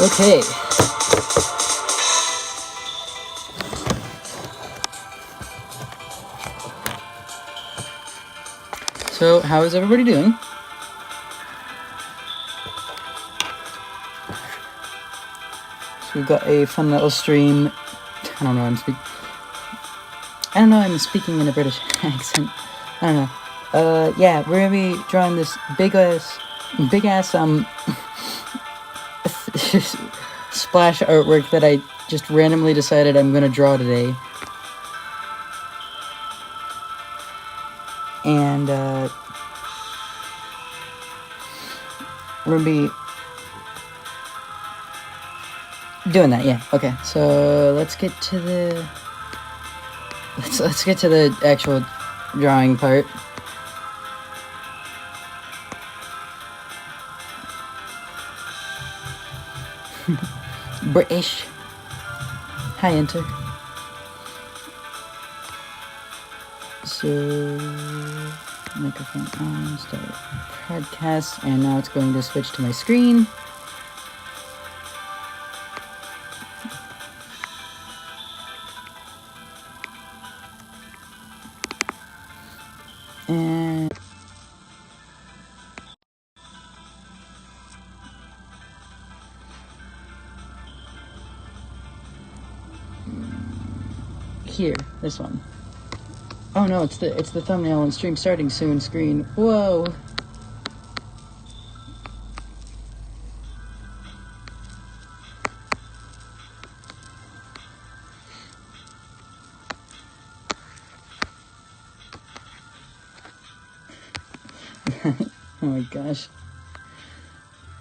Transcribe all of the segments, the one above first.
Okay. So, how is everybody doing? So we've got a fun little stream. I don't know, I'm speaking in a British accent. I don't know. Yeah, we're gonna be drawing this big ass, splash artwork that I just randomly decided I'm gonna draw today. And, we're gonna be doing that, yeah. Okay, so let's get to the actual drawing part. British. Hi, enter. So, microphone on, start podcast, and now it's going to switch to my screen. And here, this one. Oh no, it's the thumbnail and stream starting soon screen. Whoa. Oh my gosh.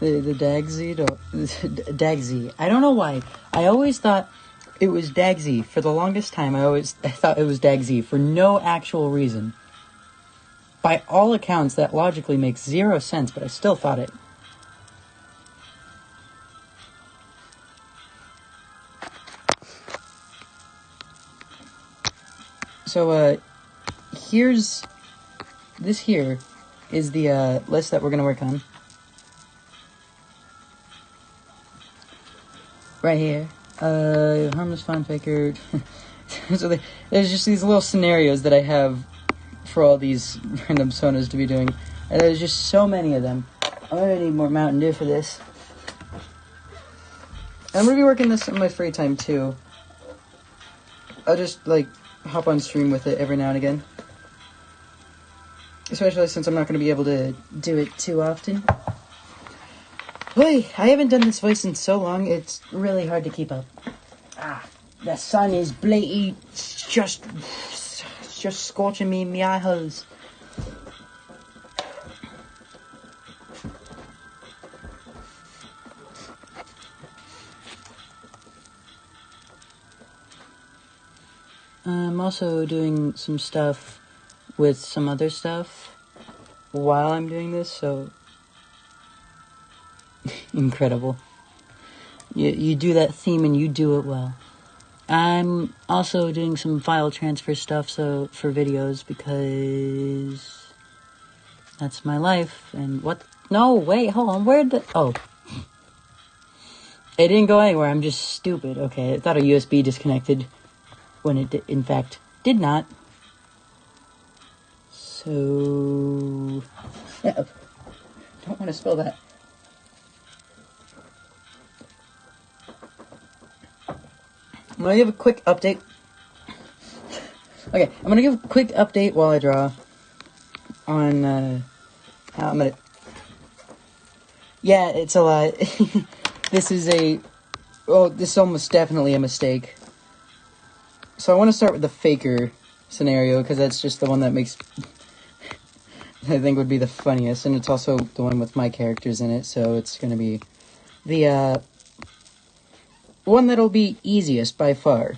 The Dagsy, Dagsy. I don't know why. I always thought it was Dagsy. For the longest time, I thought it was Dagsy for no actual reason. By all accounts, that logically makes 0 sense, but I still thought it. So, this here is the, list that we're gonna work on. Right here. Harmless Fawn Faker. So there's just these little scenarios that I have for all these random sonas to be doing. And there's just so many of them. I'm gonna need more Mountain Dew for this. I'm gonna be working this in my free time too. I'll just hop on stream with it every now and again. Especially since I'm not gonna be able to do it too often. Boy, I haven't done this voice in so long, it's really hard to keep up. The sun is blatantly just scorching me in my eye holes. I'm also doing some stuff with some other stuff while I'm doing this, so incredible. You do that theme and you do it well. I'm also doing some file transfer stuff for videos because that's my life. And what? No, wait, hold on. Oh. It didn't go anywhere. I'm just stupid. Okay, I thought a USB disconnected when it in fact did not. So, yeah, don't want to spill that. I'm going to give a quick update. Okay, I'm going to give a quick update while I draw on how I'm going to... Yeah, it's a lot. This is almost definitely a mistake. So I want to start with the faker scenario, because that's just the one that makes... I think would be the funniest, and it's also the one with my characters in it, so it's going to be the, one that'll be easiest by far.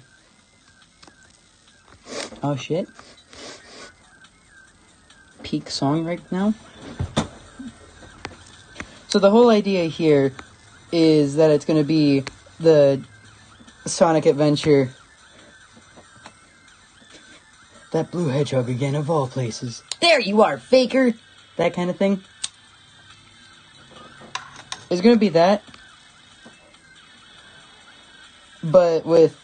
Oh shit. Peak song right now. So the whole idea here is that it's going to be the Sonic Adventure. That blue hedgehog again, of all places. There you are, faker! That kind of thing. It's going to be that. But with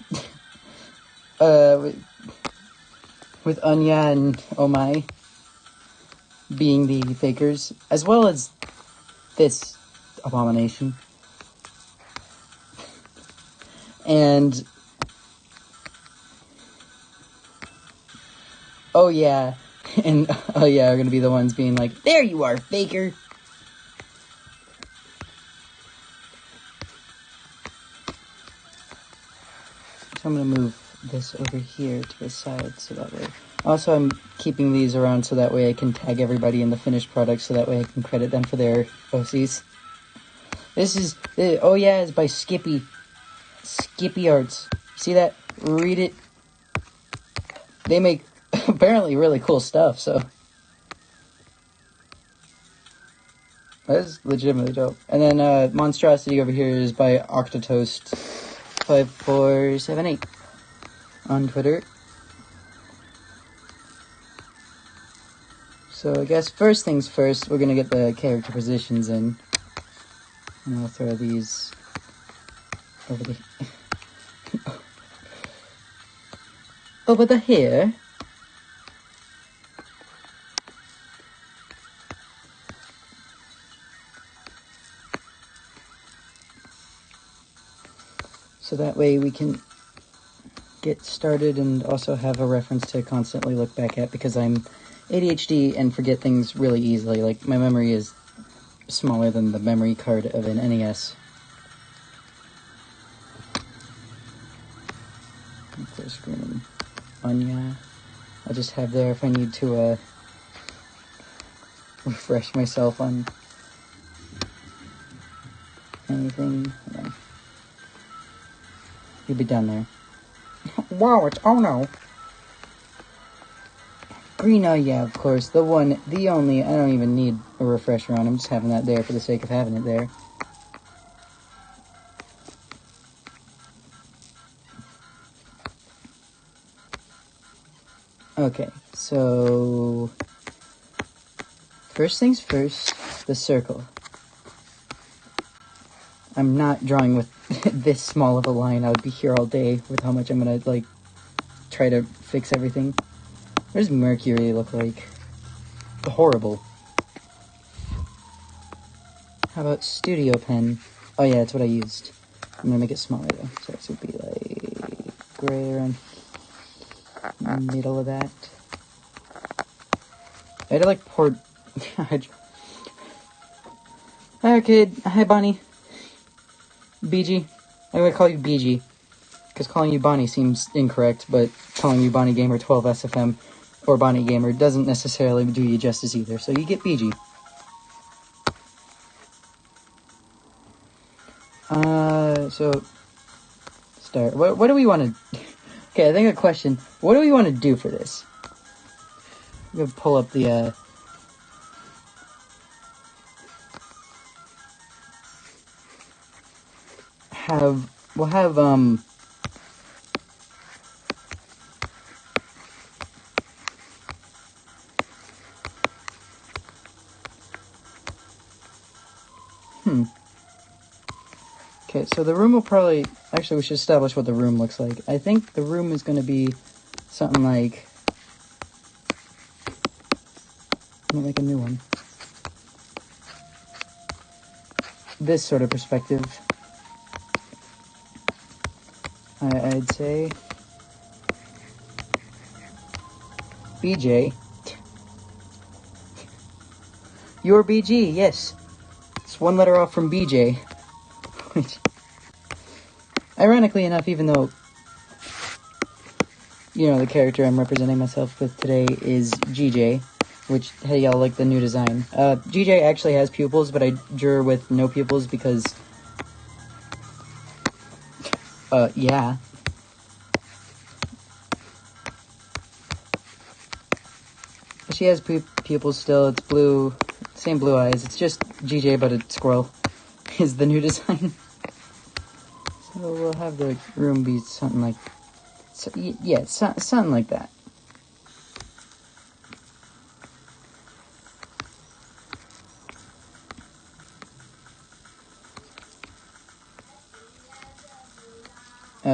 with Anya and Oh My being the fakers, as well as this abomination. And Oh Yeah and Oh Yeah are gonna be the ones being like, there you are, faker. So I'm gonna move this over here to the side so that way. Also, I'm keeping these around so that way I can tag everybody in the finished product so that way I can credit them for their OCs. This is, Oh Yeah, is by Skippy Arts. See that? Read it. They make apparently really cool stuff, so that is legitimately dope. And then Monstrosity over here is by Octotoast5478 on Twitter. So I guess first things first, we're gonna get the character positions in. And I'll throw these over the over the here. So that way we can get started and also have a reference to constantly look back at, because I'm ADHD and forget things really easily. Like, my memory is smaller than the memory card of an NES. Clear screen and Anya. I'll just have there if I need to refresh myself on anything. You'll be down there. Wow, it's oh no. Green, oh yeah, of course. The one, the only, I don't even need a refresher on. I'm just having that there for the sake of having it there. Okay, so first things first, the circle. I'm not drawing with this small of a line. I would be here all day with how much I'm gonna, like, try to fix everything. What does Mercury look like? Horrible. How about Studio Pen? Oh yeah, that's what I used. I'm gonna make it smaller though, so this would be like gray around the middle of that. I had to like pour. Hi kid. Hi Bonnie. BG. I'm gonna call you BG. Because calling you Bonnie seems incorrect, but calling you Bonnie Gamer 12 SFM or Bonnie Gamer doesn't necessarily do you justice either, so you get BG. So start. What do we want to? Okay, I think a question. What do we want to do for this? I'm gonna pull up the we'll have Okay, so the room will probably... Actually, we should establish what the room looks like. I think the room is going to be something like... I'm gonna make a new one. This sort of perspective. I'd say... BJ. You're BG, yes. It's one letter off from BJ. Which... Ironically enough, even though... You know, the character I'm representing myself with today is GJ. Which, hey, y'all like the new design. GJ actually has pupils, but I drew with no pupils because... yeah. She has pupils still. It's blue. Same blue eyes. It's just GJ, but a squirrel is the new design. So we'll have the room be something like... So, yeah, something like that.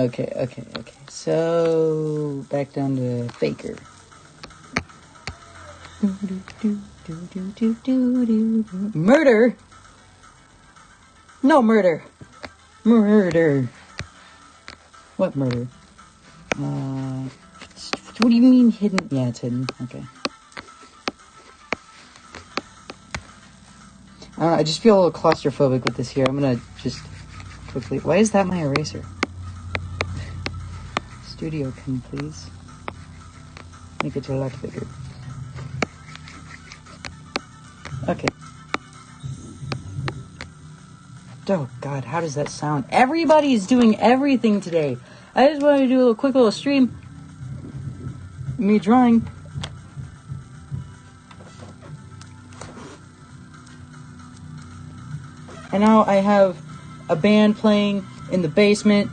Okay. So, back down to Faker. Murder? No murder. Murder. What murder? What do you mean hidden? Yeah, it's hidden. Okay. I just feel a little claustrophobic with this here. I'm gonna just quickly... Why is that my eraser? Studio pen, please. Make it a lot bigger. Okay. Oh, God, how does that sound? Everybody's doing everything today. I just wanted to do a quick little stream. Me drawing. And now I have a band playing in the basement.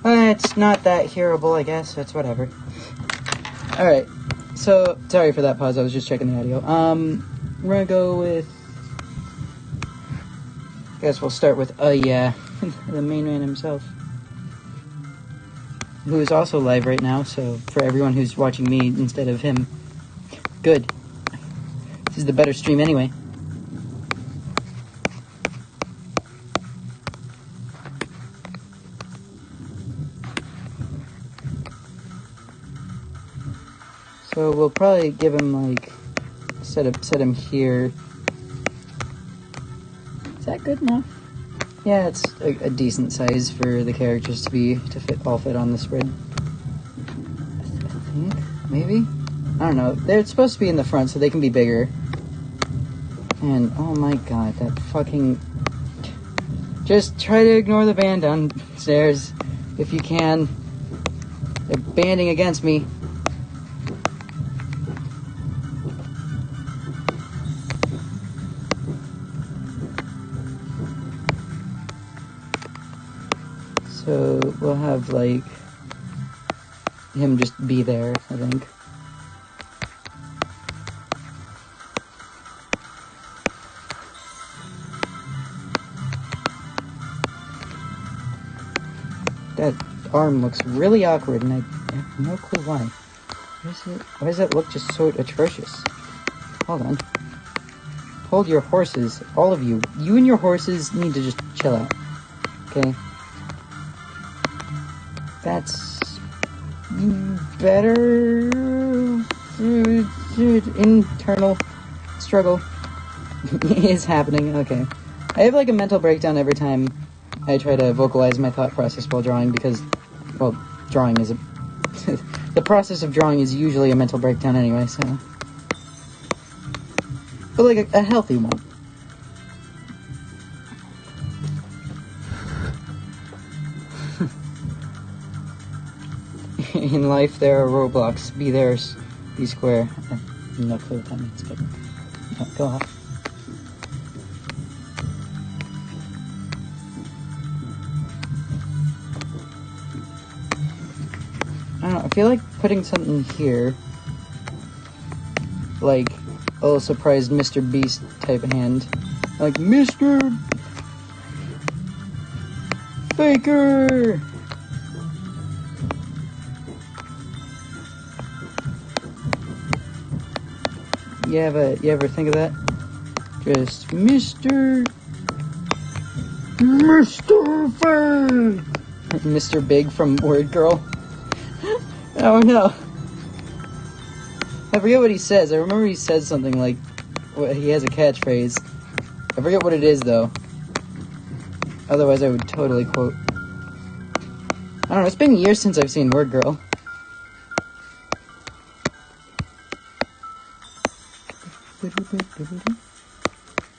It's not that hearable, I guess. It's whatever. Alright. So, sorry for that pause. I was just checking the audio. We're gonna go with... I guess we'll start with, yeah, the main man himself. Who is also live right now, so for everyone who's watching me instead of him, good. This is the better stream anyway. So we'll probably give him like set him here. Is that good enough? Yeah, it's a decent size for the characters to all fit on the spread. I think maybe. I don't know. They're supposed to be in the front so they can be bigger. And oh my god, that fucking... Just try to ignore the band downstairs if you can. They're banding against me. So we'll have like him just be there, I think. That arm looks really awkward and I have no clue why. Why does it look just so atrocious? Hold on. Hold your horses, all of you. You and your horses need to just chill out. Okay? That's better. Internal struggle is happening. Okay. I have like a mental breakdown every time I try to vocalize my thought process while drawing because, well, drawing is the process of drawing is usually a mental breakdown anyway, so. But like a healthy one. In life, there are roadblocks. Be theirs. Be square. I have no clue what that means, but no, go off. I don't know. I feel like putting something here, like a little surprised Mr. Beast type hand, like Mr. Faker. You ever think of that? Just Mr. Fake! Mr. Big from Word Girl. Oh no. I forget what he says. I remember he says something like, he has a catchphrase. I forget what it is though. Otherwise I would totally quote. I don't know, it's been years since I've seen Word Girl.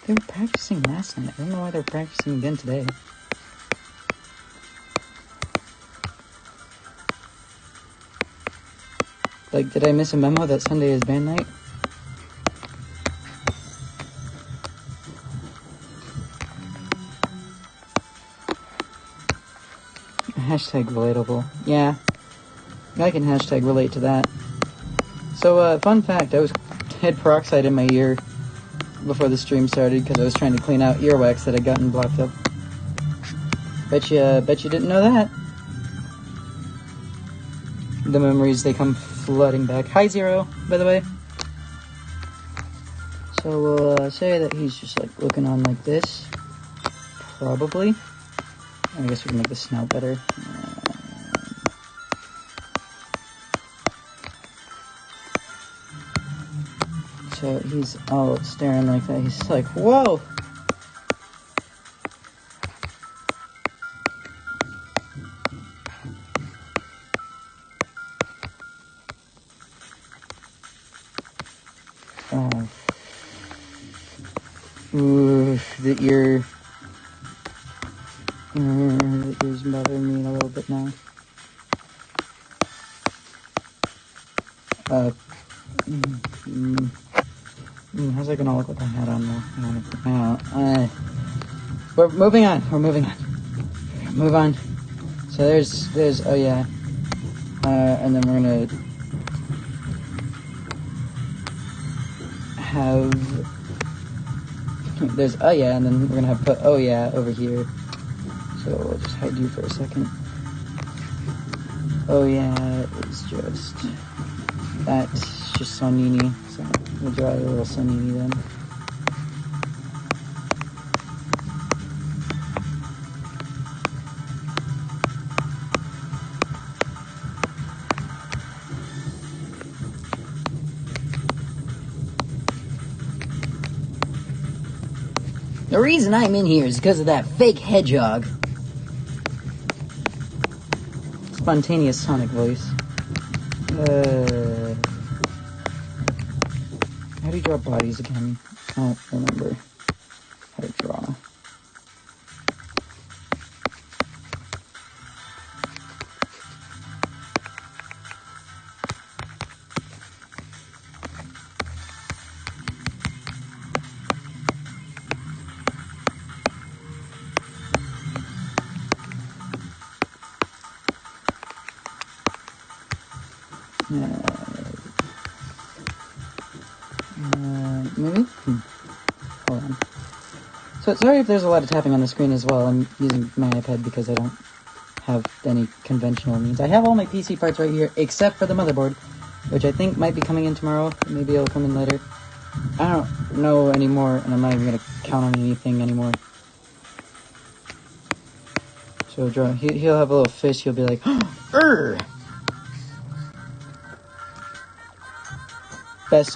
They were practicing last night. I don't know why they're practicing again today. Like, did I miss a memo that Sunday is band night? Hashtag relatable. Yeah. I can hashtag relate to that. So, fun fact, I had peroxide in my ear before the stream started because I was trying to clean out earwax that had gotten blocked up. Bet you didn't know that. The memories, they come flooding back. Hi, Zero, by the way. So we'll say that he's just like looking on like this. Probably. I guess we can make the snout better. So he's all staring like that. He's like, whoa! Ooh, the ear's bothering me a little bit now. How's that gonna look with the hat on now? We're moving on. Move on. So there's, oh yeah. And then we're gonna have, there's, oh yeah, and then we're gonna have put, oh yeah, over here. So we'll just hide you for a second. Oh yeah, it's just, that's just Sonini. So we'll draw a little Sonini then. The reason I'm in here is because of that fake hedgehog. Spontaneous Sonic voice. How do you draw bodies again? I don't remember how to draw. Maybe? Hold on. So, sorry if there's a lot of tapping on the screen as well. I'm using my iPad because I don't have any conventional means. I have all my PC parts right here, except for the motherboard, which I think might be coming in tomorrow. Maybe it'll come in later. I don't know anymore, and I'm not even going to count on anything anymore. So, he'll have a little fish. He'll be like, Urgh! Best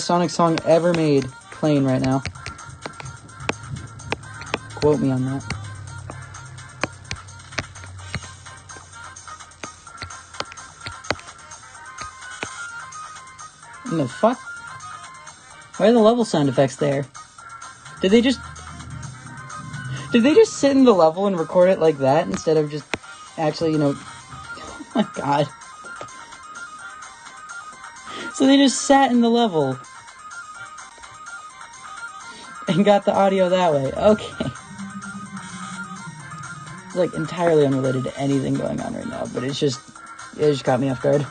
Sonic song ever made, playing right now. Quote me on that. What the fuck? Why are the level sound effects there? Did they just sit in the level and record it like that instead of just actually, oh my god. So they just sat in the level and got the audio that way. Okay. It's like entirely unrelated to anything going on right now, but it just caught me off guard.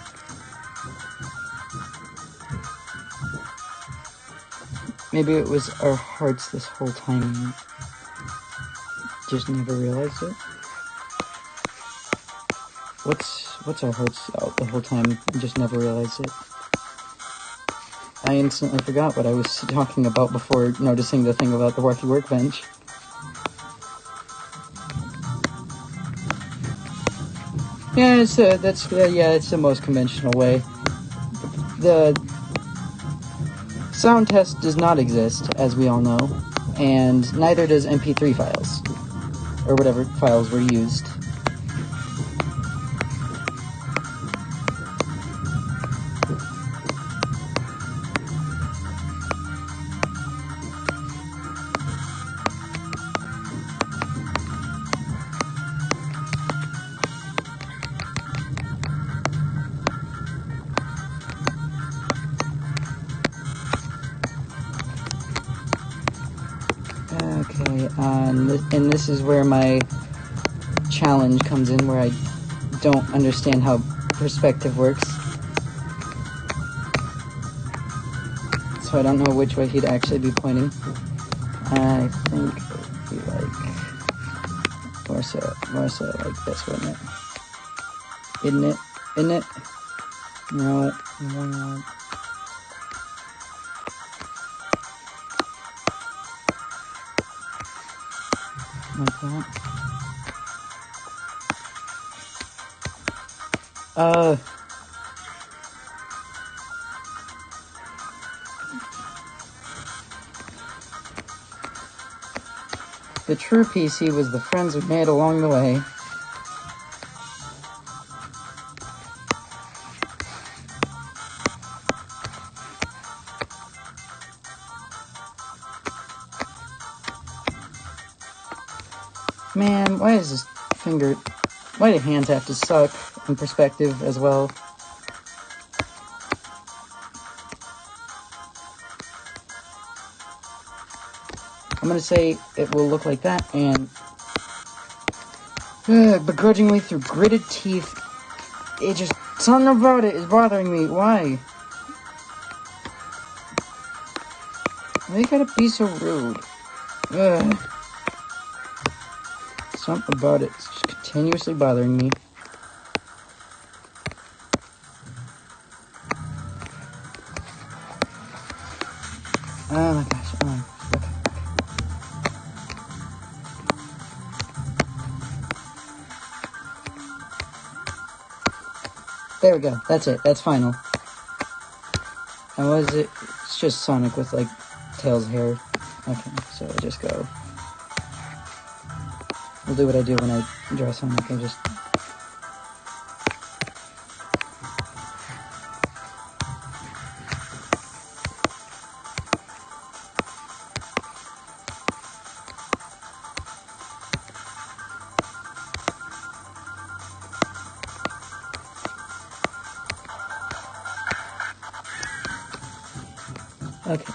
Maybe it was our hearts this whole time and just never realized it. What's our hearts out the whole time and just never realized it? I instantly forgot what I was talking about before noticing the thing about the wacky workbench. Yeah, it's the most conventional way. The sound test does not exist, as we all know, and neither does MP3 files, or whatever files were used. Okay, and this is where my challenge comes in, where I don't understand how perspective works. So I don't know which way he'd actually be pointing. I think it would be like more so like this, wouldn't it? Isn't it? Isn't it? No. No. Like that. The true PC was the friends we made along the way. Man, why is this finger... Why do hands have to suck in perspective as well? I'm gonna say it will look like that, and... begrudgingly through gritted teeth, it just... Something about it is bothering me. Why? Why you gotta be so rude? Ugh. Something about it's just continuously bothering me. Oh my gosh, oh my gosh. Okay. There we go, that's it, that's final. And what is it? It's just Sonic with like Tails' hair. Okay, so I just go. I'll do what I do when I draw Sonic. I just... Okay.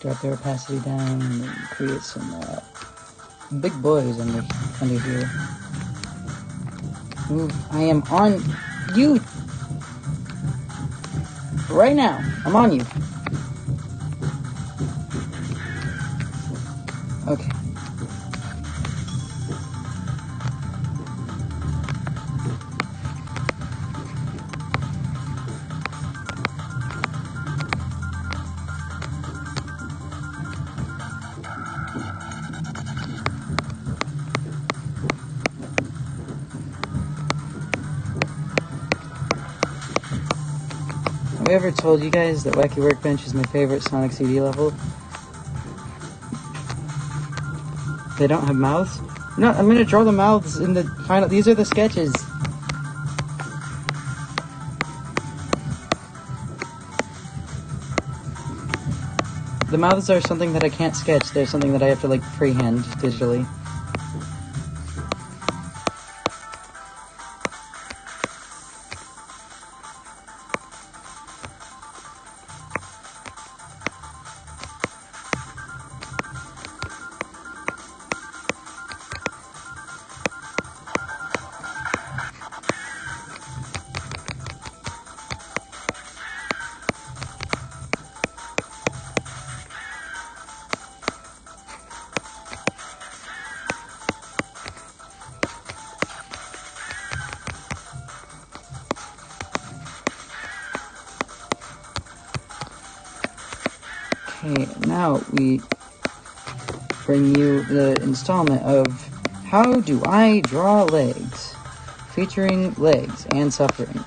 Drop the opacity down and then create some big boys under here. Move. I am on you right now. I'm on you. Okay. Have I ever told you guys that Wacky Workbench is my favorite Sonic CD level? They don't have mouths? No, I'm gonna draw the mouths in the final. These are the sketches. The mouths are something that I can't sketch. They're something that I have to like freehand digitally. Okay, now we bring you the installment of How Do I Draw Legs? Featuring legs and suffering.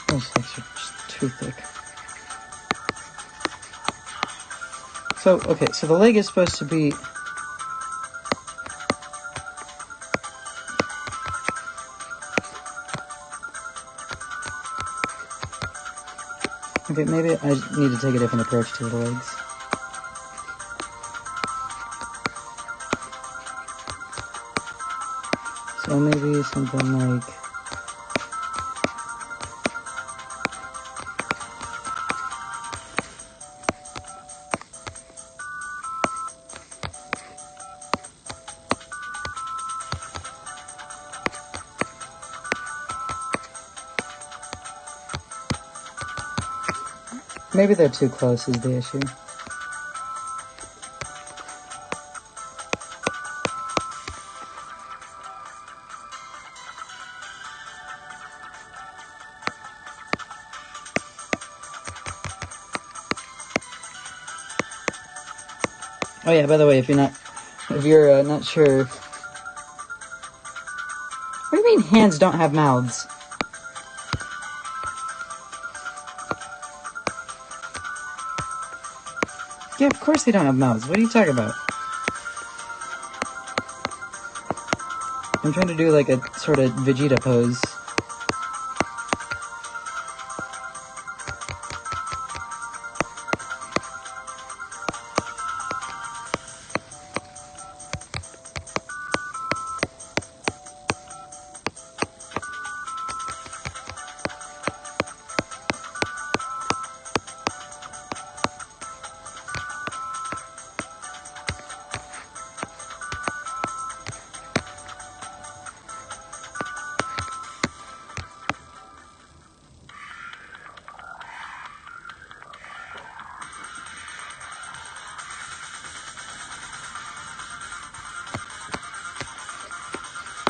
Those legs are just too thick. So, okay, so the leg is supposed to be... Okay, maybe I need to take a different approach to the legs. So maybe something like... Maybe they're too close is the issue. Oh yeah, by the way, if you're not sure... What do you mean hands don't have mouths? Yeah, of course they don't have mouths. What are you talking about? I'm trying to do like a sort of Vegeta pose.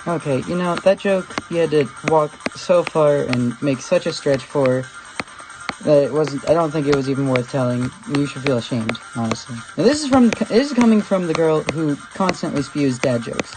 Okay, you know, that joke you had to walk so far and make such a stretch for that it wasn't, I don't think it was even worth telling. You should feel ashamed, honestly. Now this is coming from the girl who constantly spews dad jokes.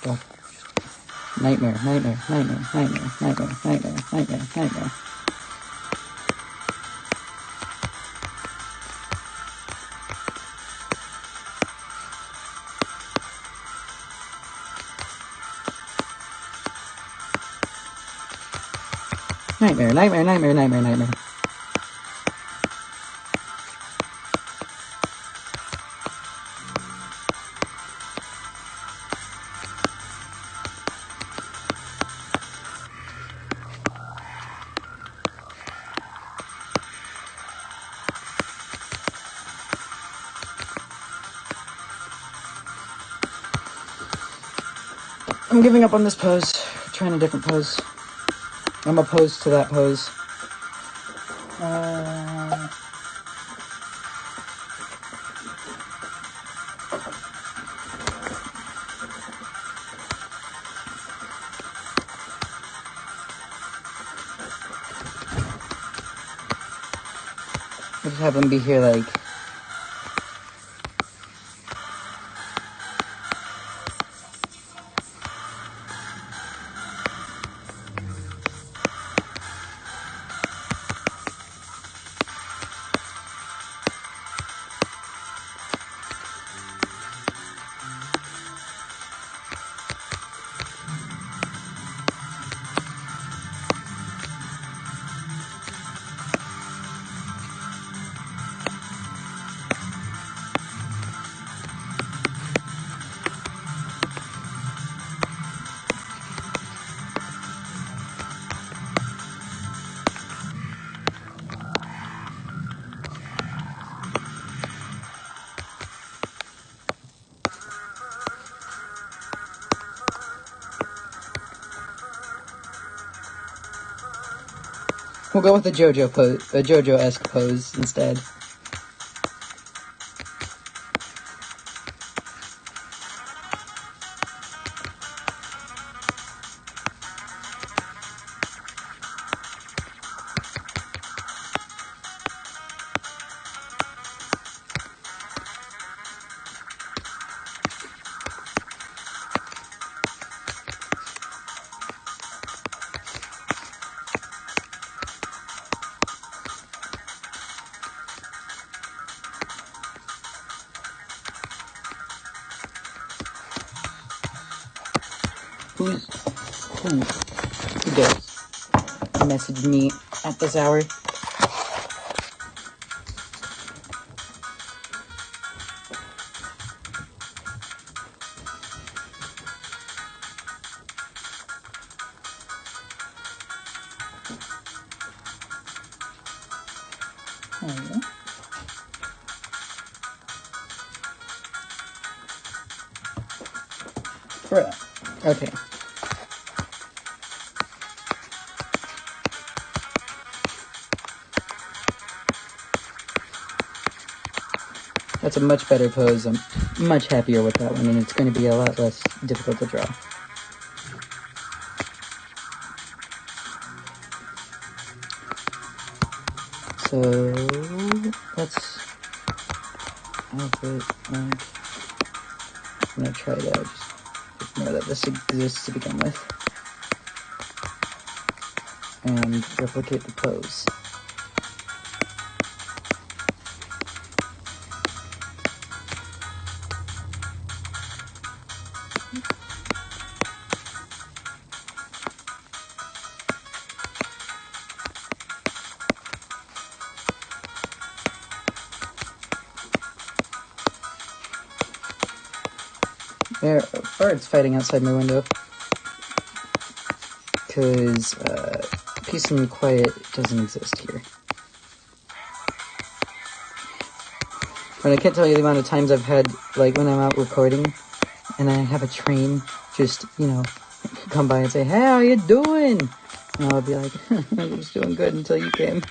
Stop. Nightmare, nightmare, nightmare, nightmare, nightmare, nightmare, nightmare, nightmare. Nightmare, nightmare, nightmare, nightmare, nightmare. I'm giving up on this pose. Trying a different pose. I'm opposed to that pose. I'll just have them be here like... We'll go with the JoJo-esque pose instead. Who dares message me at this hour? Oh. Bruh. Okay. That's a much better pose. I'm much happier with that one, and it's going to be a lot less difficult to draw. So, let's outfit, I'm going to try to just ignore that this exists to begin with. And replicate the pose. There are birds fighting outside my window. Because peace and quiet doesn't exist here. But I can't tell you the amount of times I've had, like, when I'm out recording, and I have a train just, you know, come by and say, "Hey, how you doing?" And I'll be like, "I was doing good until you came."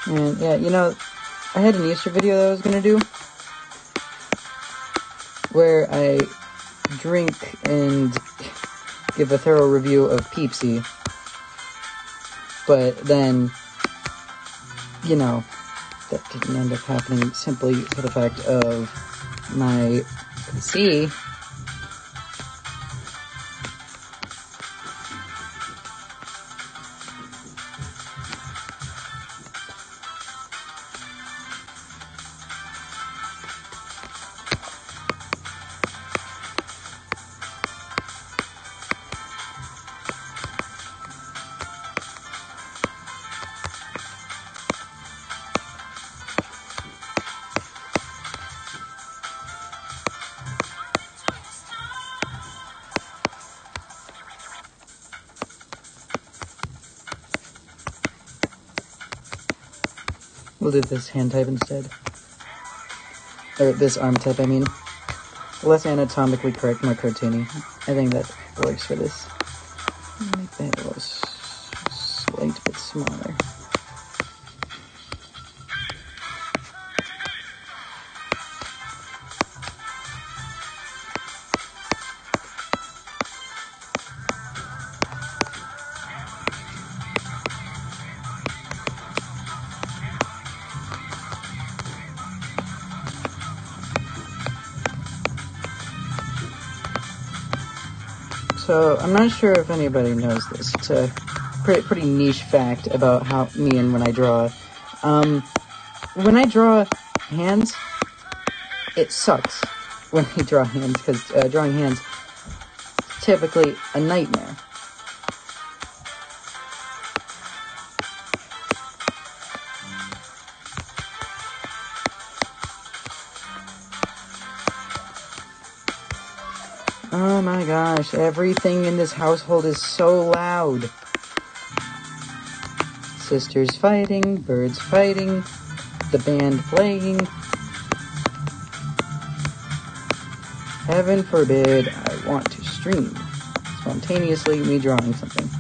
And yeah, you know, I had an Easter video that I was gonna do where I drink and give a thorough review of Peepsy, but then, you know, that didn't end up happening simply for the fact of my PC. We'll do this hand type instead. Or this arm type, I mean. Less anatomically correct, more cartoony. I think that works for this. Make that a little slight bit smaller. So, I'm not sure if anybody knows this. It's a pretty niche fact about how me and when I draw. When I draw hands, it sucks when I draw hands, because drawing hands is typically a nightmare. Oh my gosh, everything in this household is so loud. Sisters fighting, birds fighting, the band playing. Heaven forbid I want to stream spontaneously me drawing something.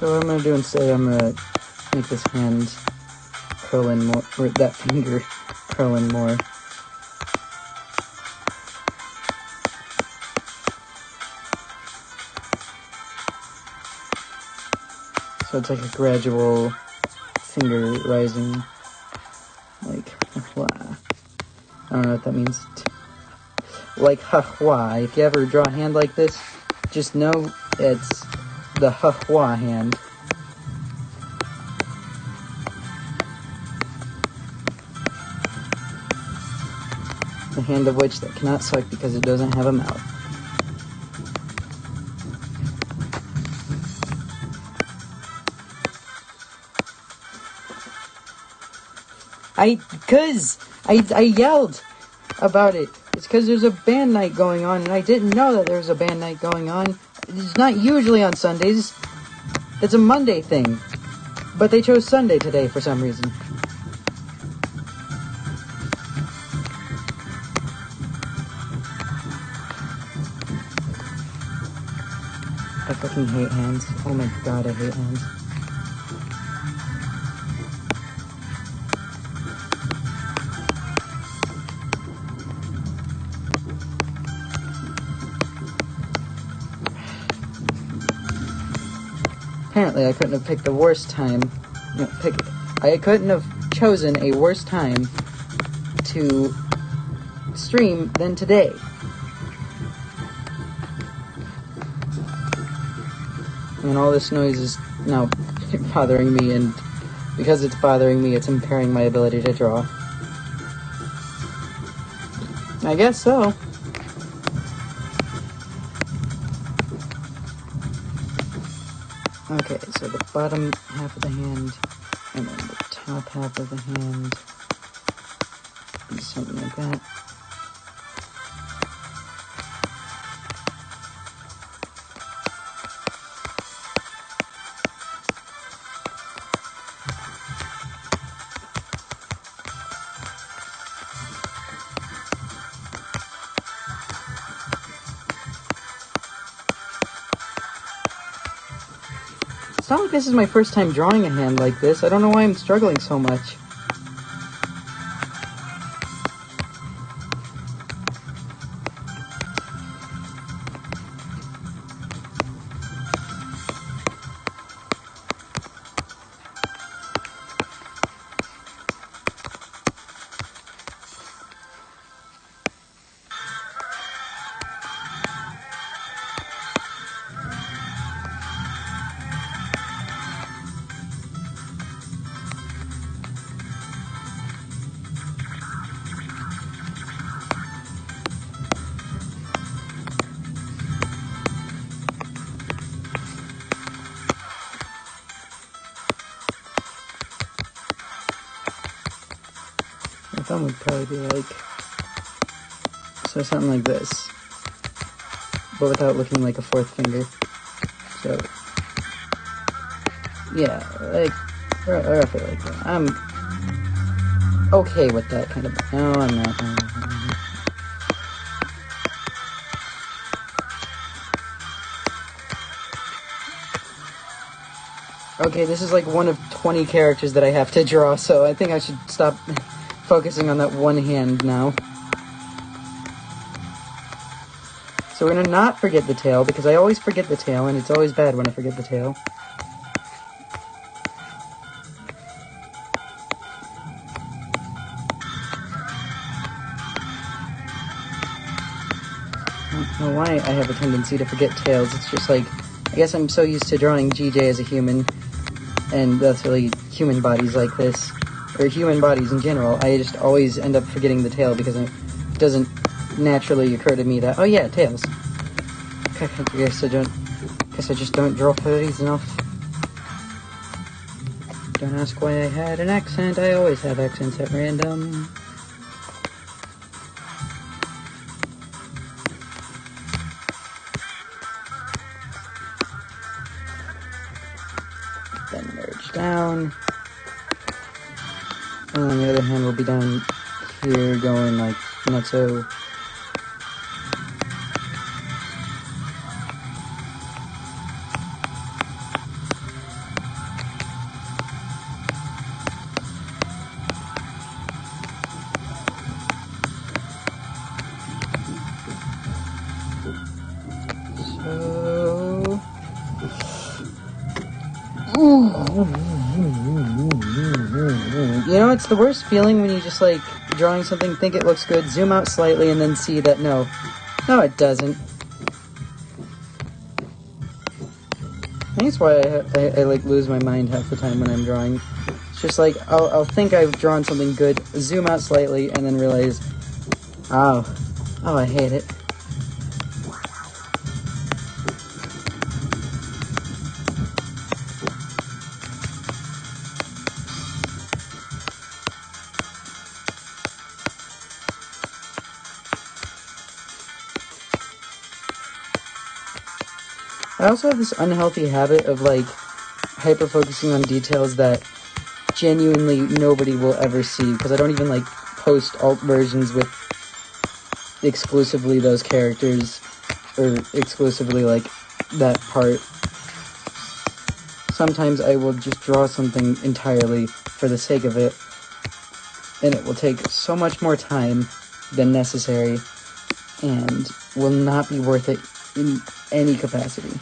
So what I'm gonna do instead, I'm gonna make this hand curl in more, or that finger curl in more. So it's like a gradual finger rising, like, hua. I don't know what that means. Like, ha-hua. If you ever draw a hand like this, just know it's the ha-hua hand. The hand of which that cannot suck because it doesn't have a mouth. I yelled about it. It's because there's a band night going on, and I didn't know that there was a band night going on. It's not usually on Sundays. It's a Monday thing. But they chose Sunday today for some reason. I fucking hate hands. Oh my god, I hate hands. Apparently, I couldn't have picked the worst time. I couldn't have chosen a worse time to stream than today. And all this noise is now bothering me, and because it's bothering me, it's impairing my ability to draw. I guess so. Okay, so the bottom half of the hand, and then the top half of the hand, and something like that. It's not like this is my first time drawing a hand like this. I don't know why I'm struggling so much. My thumb would probably be like, so something like this, but without looking like a fourth finger. So, yeah, like, roughly like that. I'm okay with that kind of, no, I'm not. Okay, this is like one of 20 characters that I have to draw, so I think I should stop focusing on that one hand now. So we're gonna not forget the tail, because I always forget the tail, and it's always bad when I forget the tail. I don't know why I have a tendency to forget tails. It's just like, I guess I'm so used to drawing GJ as a human, and that's really human bodies like this, or human bodies in general. I just always end up forgetting the tail because it doesn't naturally occur to me that, oh yeah, tails. I guess I just don't draw furries enough. Don't ask why I had an accent. I always have accents at random. Then merge down. And on the other hand, we'll be down here going like nutso. You know, it's the worst feeling when you just, like, drawing something, think it looks good, zoom out slightly, and then see that no, it doesn't. I think that's why I like, lose my mind half the time when I'm drawing. It's just like, I'll think I've drawn something good, zoom out slightly, and then realize, oh, I hate it. I also have this unhealthy habit of, like, hyper-focusing on details that genuinely nobody will ever see, because I don't even, like, post alt versions with exclusively those characters, or exclusively, like, that part. Sometimes I will just draw something entirely for the sake of it, and it will take so much more time than necessary, and will not be worth it in any capacity.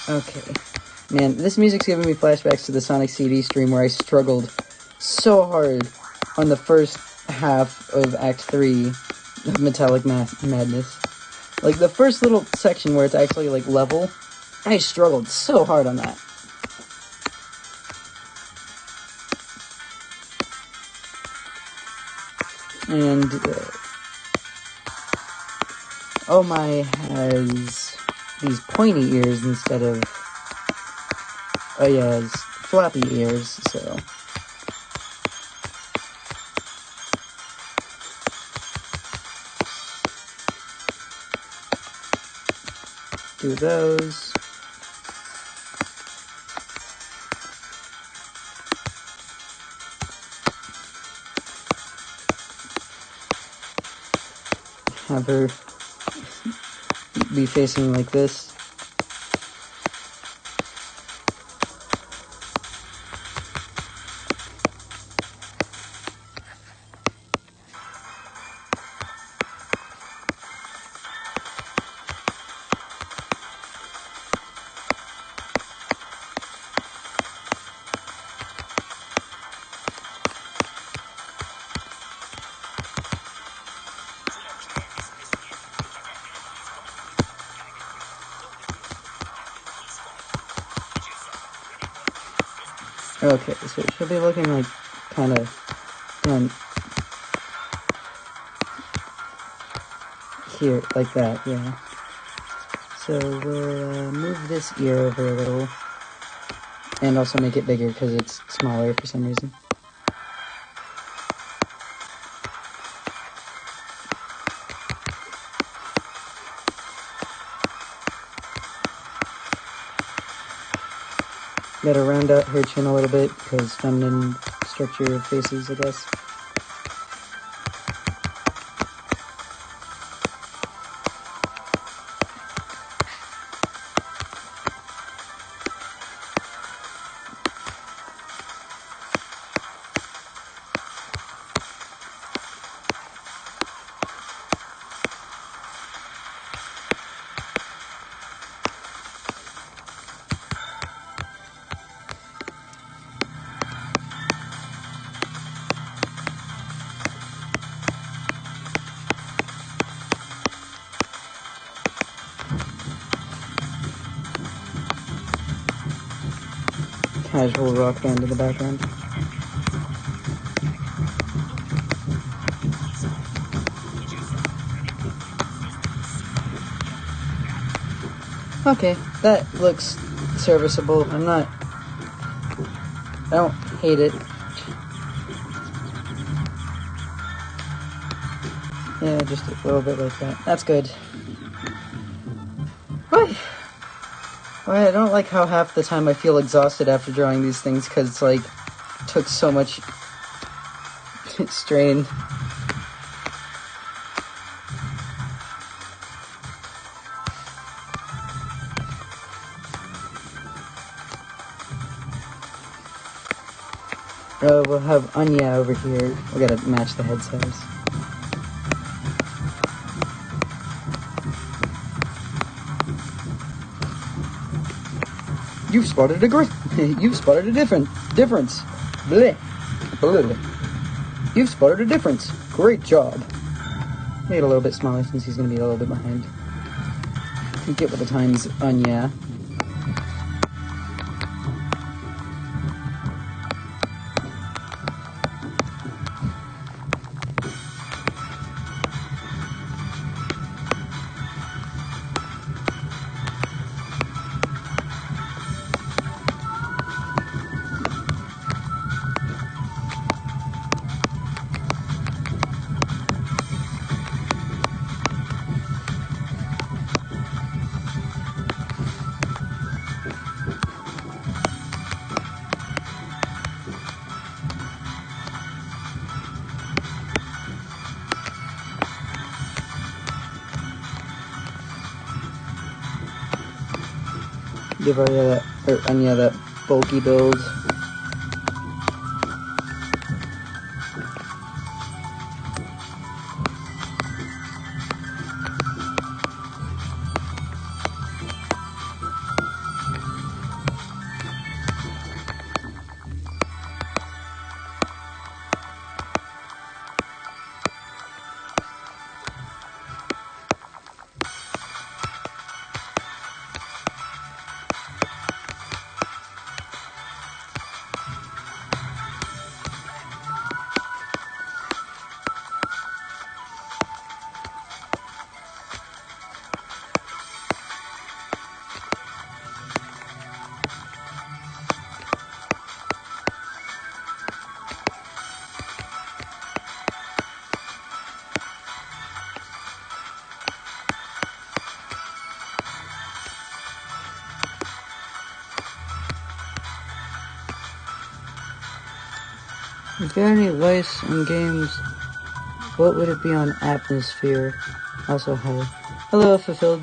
Okay. Man, this music's giving me flashbacks to the Sonic CD stream where I struggled so hard on the first half of Act 3 of Metallic Madness. Like, the first little section where it's actually, like, level, I struggled so hard on that. And, Oh My has these pointy ears instead of, oh yeah, has floppy ears, so. Do those. Have her be facing like this. Okay, so it should be looking like kind of done here, like that, yeah. So we'll move this ear over a little, and also make it bigger because it's smaller for some reason. Gotta round out her chin a little bit because feminine structure of faces, I guess. Casual rock band in the background. Okay, that looks serviceable. I don't hate it. Yeah, just a little bit like that. That's good. Why? I don't like how half the time I feel exhausted after drawing these things because it's like, took so much strain. We'll have Anya over here. We gotta match the head size. You've spotted a You've spotted a difference. Bleh. Bleh. You've spotted a difference. Great job. Make it a little bit smaller since he's gonna be a little bit behind. Get with the times, Anya. Give Anya that bulky build. If you had any advice on games, what would it be on Atmosphere? Also, hi. Hello, Fulfilled.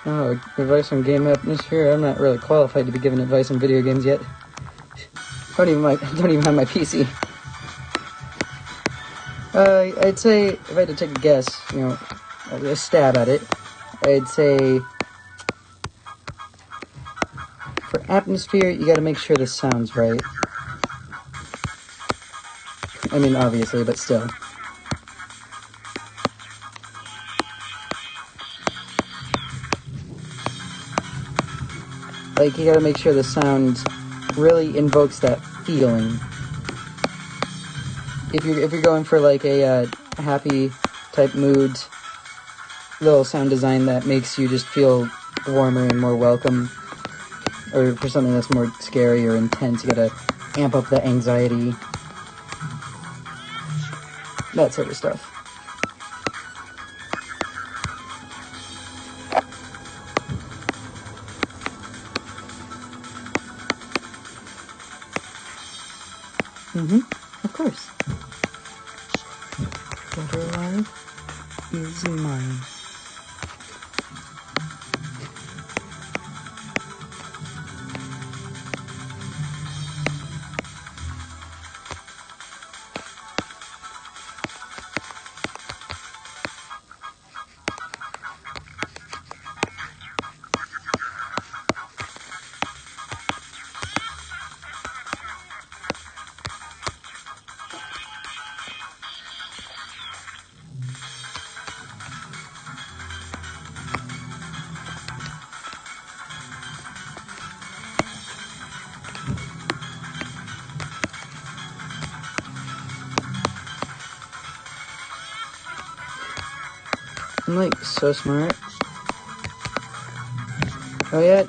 Oh, advice on game Atmosphere? I'm not really qualified to be giving advice on video games yet. Don't even have my PC. I'd say, if I had to take a guess, a stab at it, I'd say, for Atmosphere, you gotta make sure the sound's right. I mean, obviously, but still. Like, you gotta make sure the sound really invokes that feeling. If you're going for like a happy type mood, little sound design that makes you just feel warmer and more welcome, or for something that's more scary or intense, you gotta amp up the anxiety, that sort of stuff. Of course. Better life is mine. I'm like so smart. Oh yeah,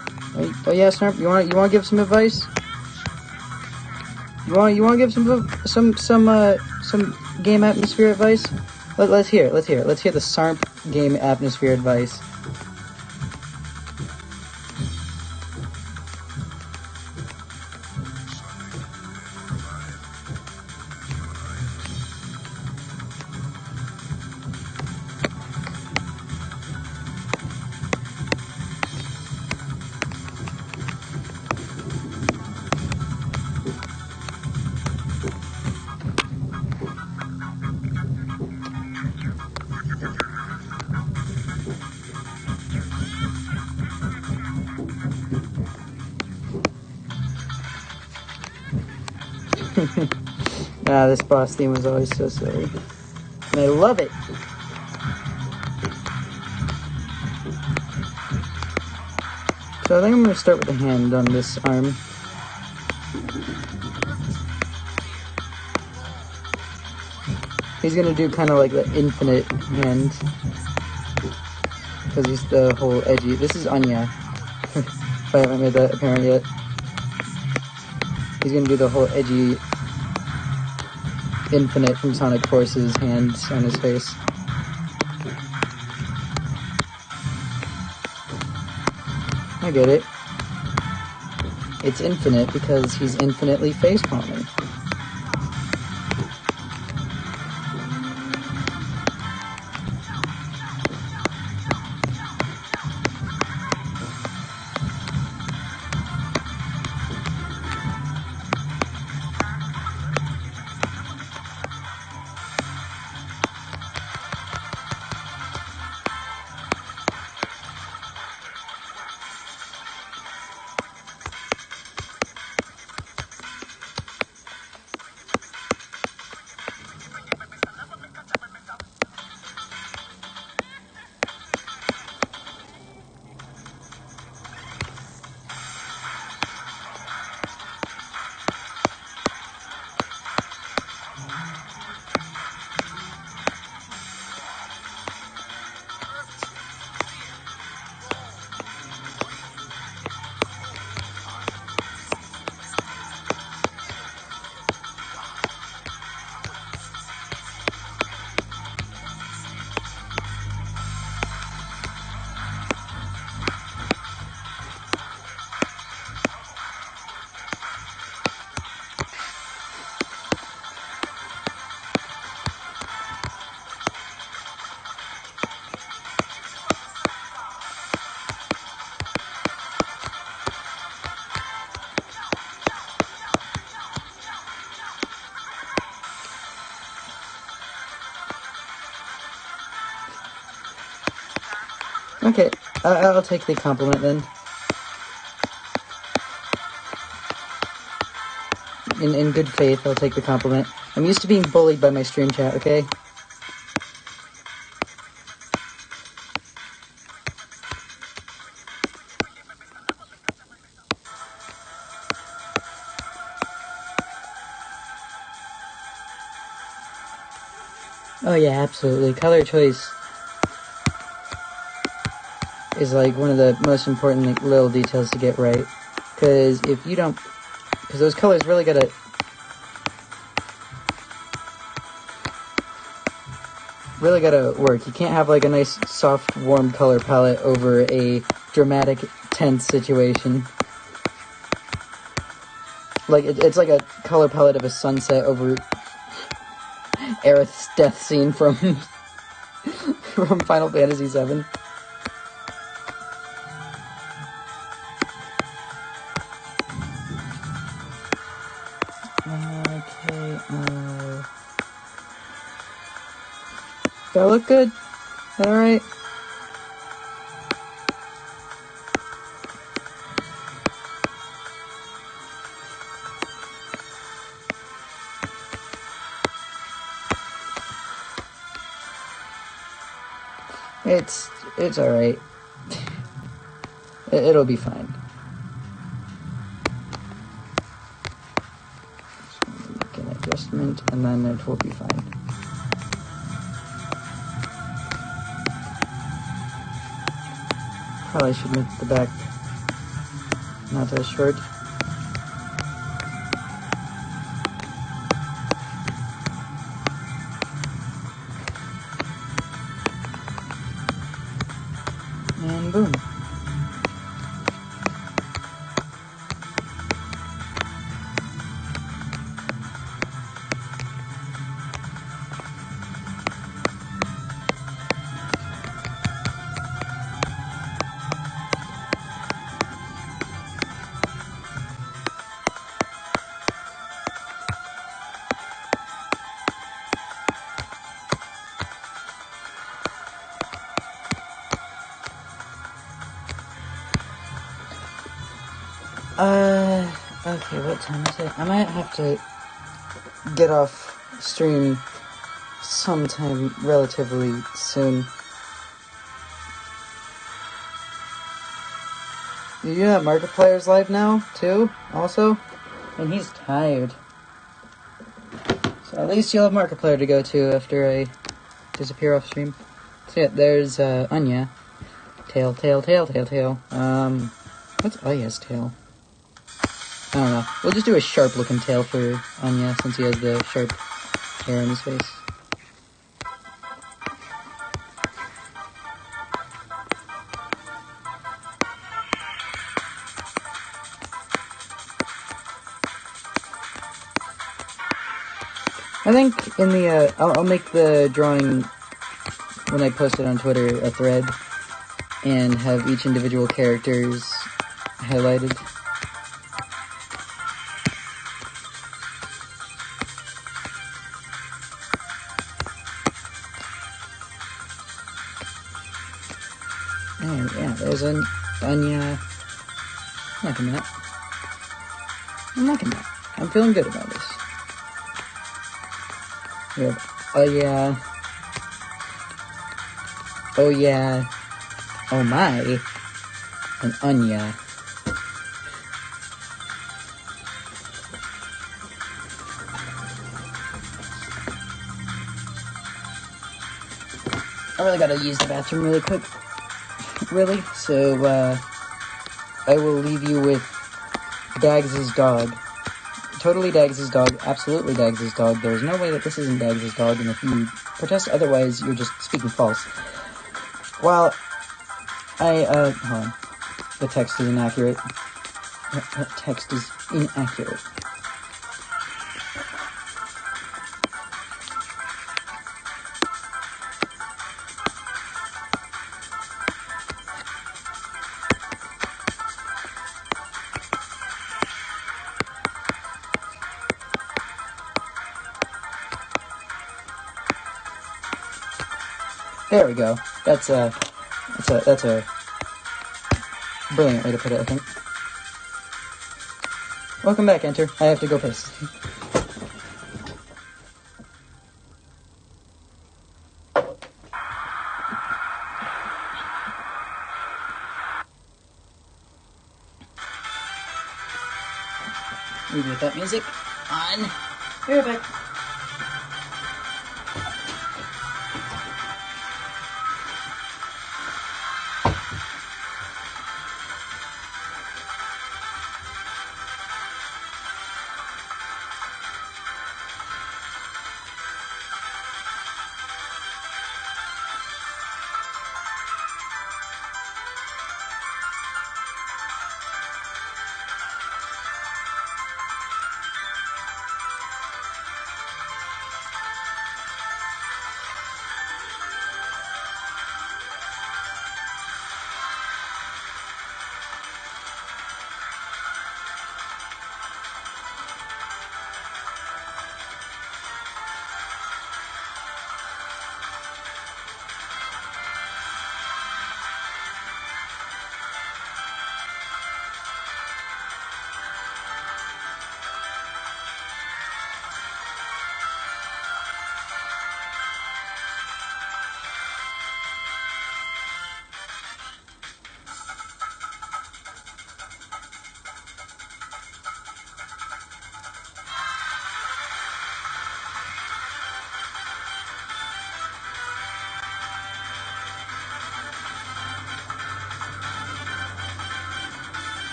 Snarp. You want to give some advice? You want to give some game Atmosphere advice? Let's hear it. Let's hear the Sarp game Atmosphere advice. Ah, this boss theme was always so silly. And I love it! So I think I'm going to start with the hand on this arm. He's going to do kind of like the infinite hand. Because he's the whole edgy... This is Anya. If I haven't made that apparent yet. He's going to do the whole edgy... Infinite from Sonic Force's hands on his face. I get it. It's infinite because he's infinitely face palming. Okay, I'll take the compliment then. In good faith, I'll take the compliment. I'm used to being bullied by my stream chat, okay? Oh yeah, absolutely. Color choice is like one of the most important like, little details to get right. Because if you don't... Because those colors really gotta... Really gotta work. You can't have like a nice, soft, warm color palette over a dramatic, tense situation. Like, it's like a color palette of a sunset over Aerith's death scene from... from Final Fantasy VII. Do I look good? Alright. It's alright. It'll be fine. Make an adjustment, and then it will be fine. Probably should make the back not as short. And boom. Okay, what time is it? I might have to get off stream sometime relatively soon. You have Markiplier's live now, too, also? And he's tired. So at least you'll have Markiplier to go to after I disappear off stream. So yeah, there's, Anya. Tail. What's Anya's tail? I don't know. We'll just do a sharp-looking tail for Anya, since he has the sharp hair on his face. I think in the, I'll make the drawing, when I post it on Twitter, a thread, and have each individual characters highlighted. Oh, yeah, there's Anya. I'm liking that. I'm feeling good about this. We have, oh yeah, oh my, and Anya. I really gotta use the bathroom really quick, really, so, I will leave you with Dags' dog. Totally Dags' dog, absolutely Dags' dog. There's no way that this isn't Dags' dog, and if you protest otherwise, you're just speaking false. While hold on. The text is inaccurate. That text is inaccurate. There we go. That's a brilliant way to put it, I think. Welcome back, Enter. I have to go piss. Leave with that music on. Be right back.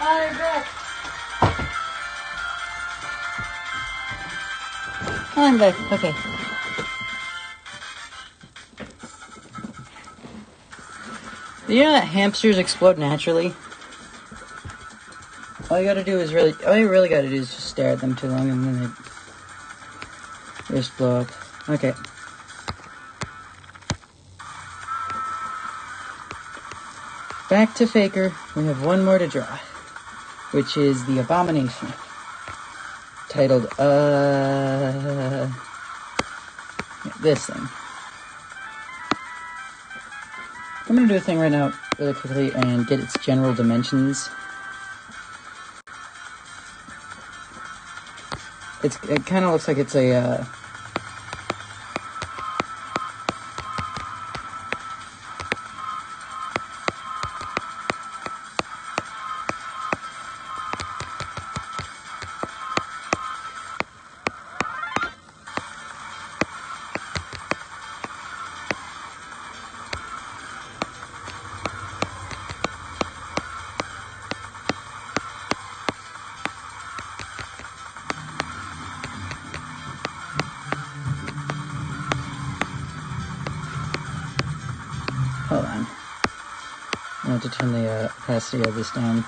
I'm back. I'm back. Okay. You know that hamsters explode naturally? All you really gotta do is just stare at them too long and then they just blow up. Okay. Back to Faker. We have one more to draw, which is the Abomination. Titled, this thing. I'm gonna do a thing right now really quickly and get its general dimensions. It kind of looks like it's a, hold on. I have to turn the opacity of this down.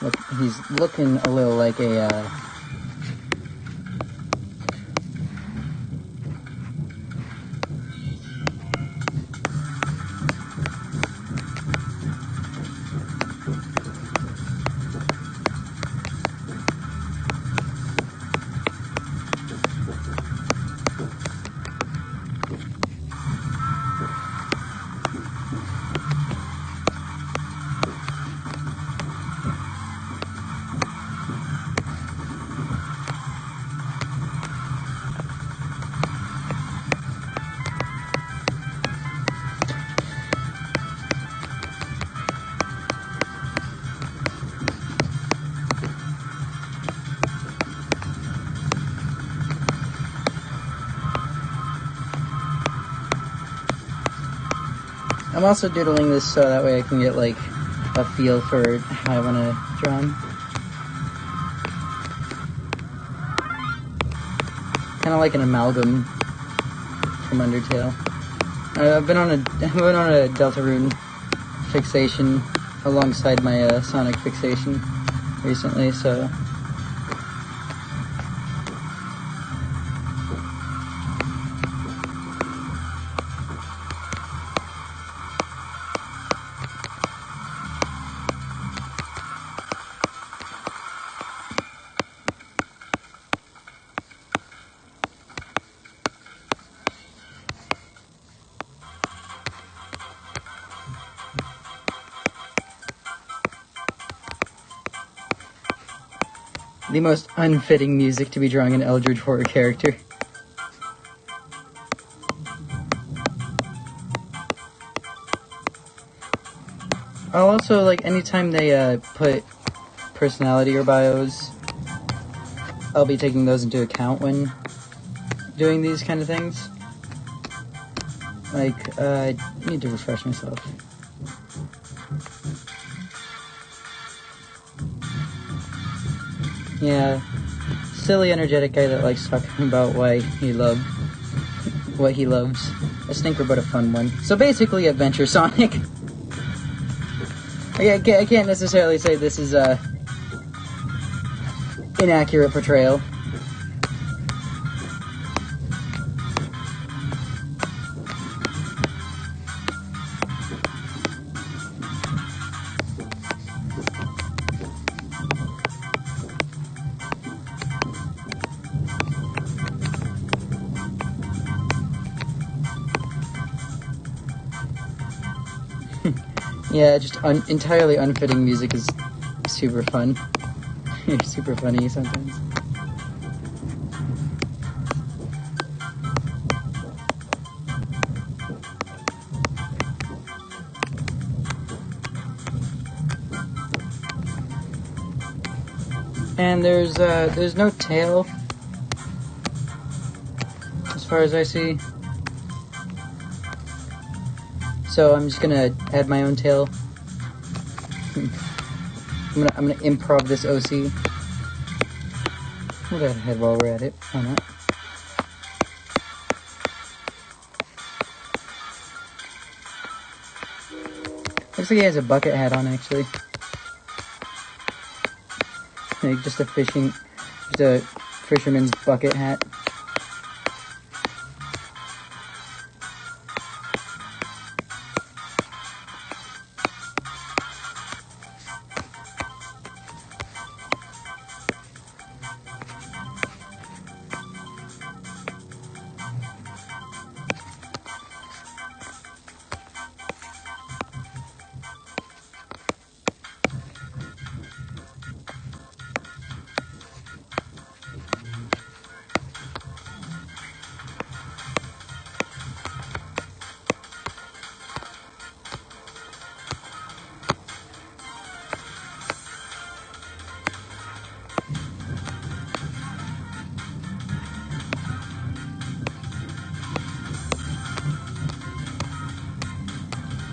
Look, he's looking a little like a, I'm also doodling this so that way I can get, like, a feel for how I want to draw him. Kind of like an amalgam from Undertale. I've been on a Deltarune fixation alongside my Sonic fixation recently, so... The most unfitting music to be drawing an Eldritch Horror character. I'll also, like, anytime they put personality or bios, I'll be taking those into account when doing these kind of things. Like, I need to refresh myself. Yeah, silly, energetic guy that likes talking about what he loves. A stinker, but a fun one. So basically, Adventure Sonic. I can't necessarily say this is a inaccurate portrayal. Yeah, just entirely unfitting music is super fun. Super funny sometimes. And there's no tail, as far as I see. So I'm just gonna add my own tail. I'm gonna improv this OC. We'll go ahead while we're at it. Why not? Looks like he has a bucket hat on, actually. Like just a fisherman's bucket hat.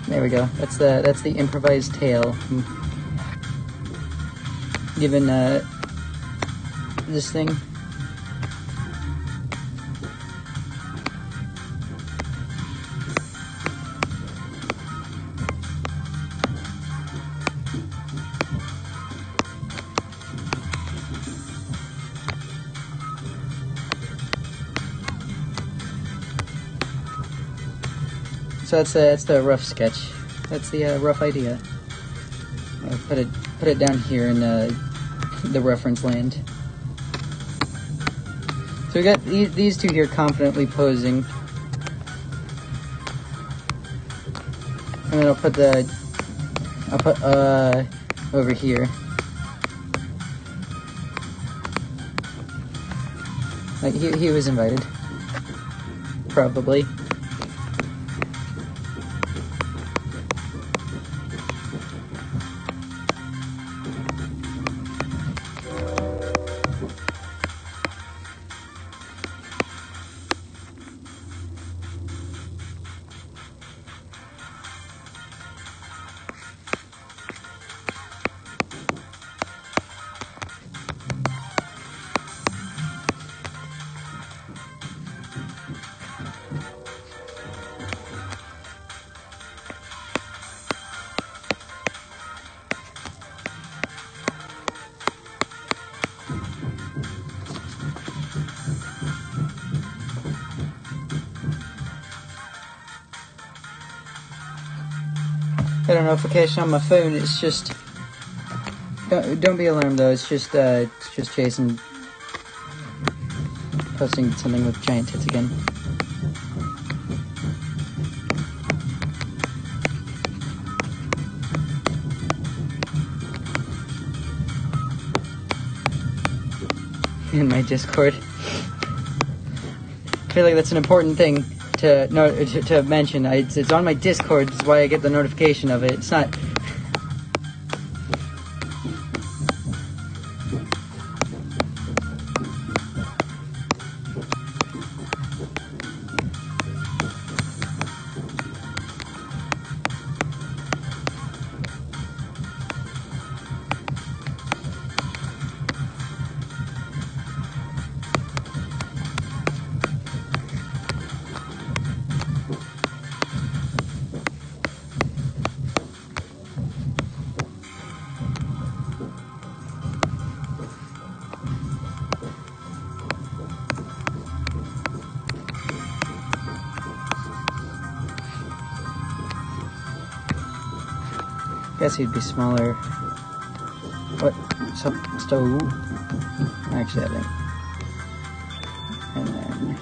There we go. That's the improvised tale. Given this thing. So that's the rough sketch. That's the rough idea. I'll put it down here in the reference land. So we got these two here confidently posing, and then I'll put over here. Like he was invited, probably. Got a notification on my phone. It's just don't be alarmed though. It's just Jason posting something with giant tits again. In my Discord. I feel like that's an important thing to mention. It's on my Discord. That's why I get the notification of it. It's not. Guess he'd be smaller. What? Stove? Actually, I think. And then.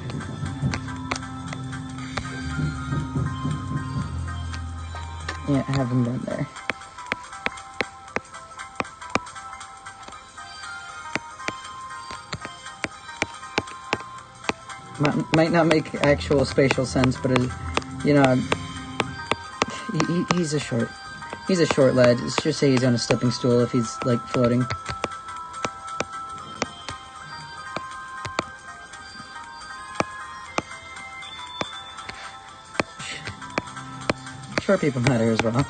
Yeah, have him down there. Might not make actual spatial sense, but you know, he's a short lad. Let's just say he's on a stepping stool if he's like floating. Short people matter as well.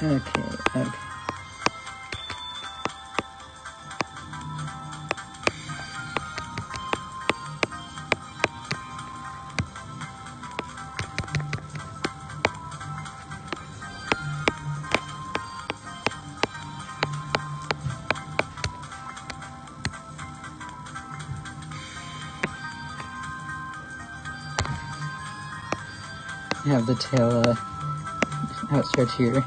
Okay. Have the tail outstretched here.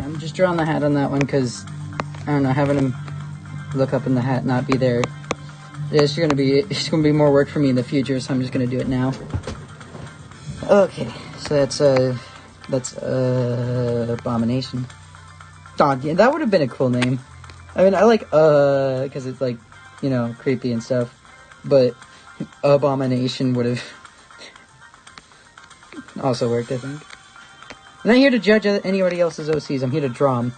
I'm just drawing the hat on that one because, I don't know, having him look up in the hat not be there. It's gonna be more work for me in the future, so I'm just gonna do it now. Okay, so that's Abomination. Dog, yeah, that would have been a cool name. I mean, I like because it's like, you know, creepy and stuff, but Abomination would have also worked, I think. I'm not here to judge anybody else's OCs. I'm here to draw them.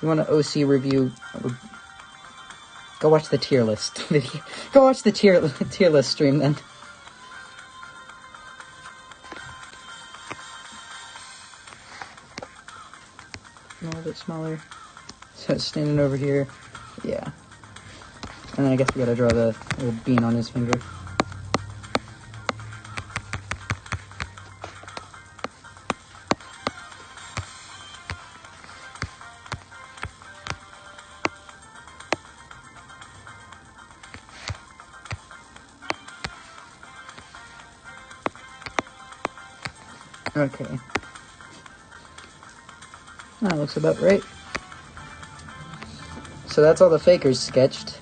You want an OC review? Go watch the tier list video. Go watch the tier list stream then. A little bit smaller. So it's standing over here. Yeah. And then I guess we gotta draw the little bean on his finger. Okay. That looks about right. So that's all the fakers sketched.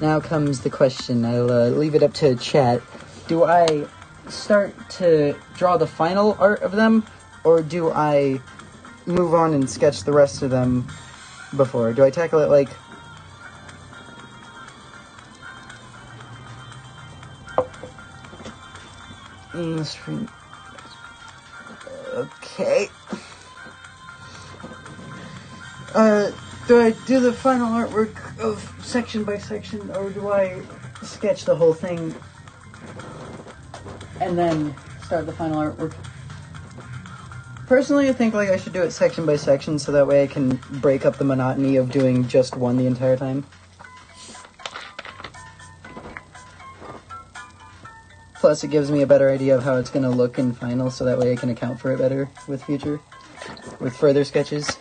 Now comes the question. I'll leave it up to chat. Do I start to draw the final art of them, or do I move on and sketch the rest of them before? Do I tackle it like... in the screen? Okay. Do I do the final artwork of section by section, or do I sketch the whole thing and then start the final artwork? Personally, I think like I should do it section by section, so that way I can break up the monotony of doing just one the entire time. Plus, it gives me a better idea of how it's going to look in final, so that way I can account for it better with further sketches.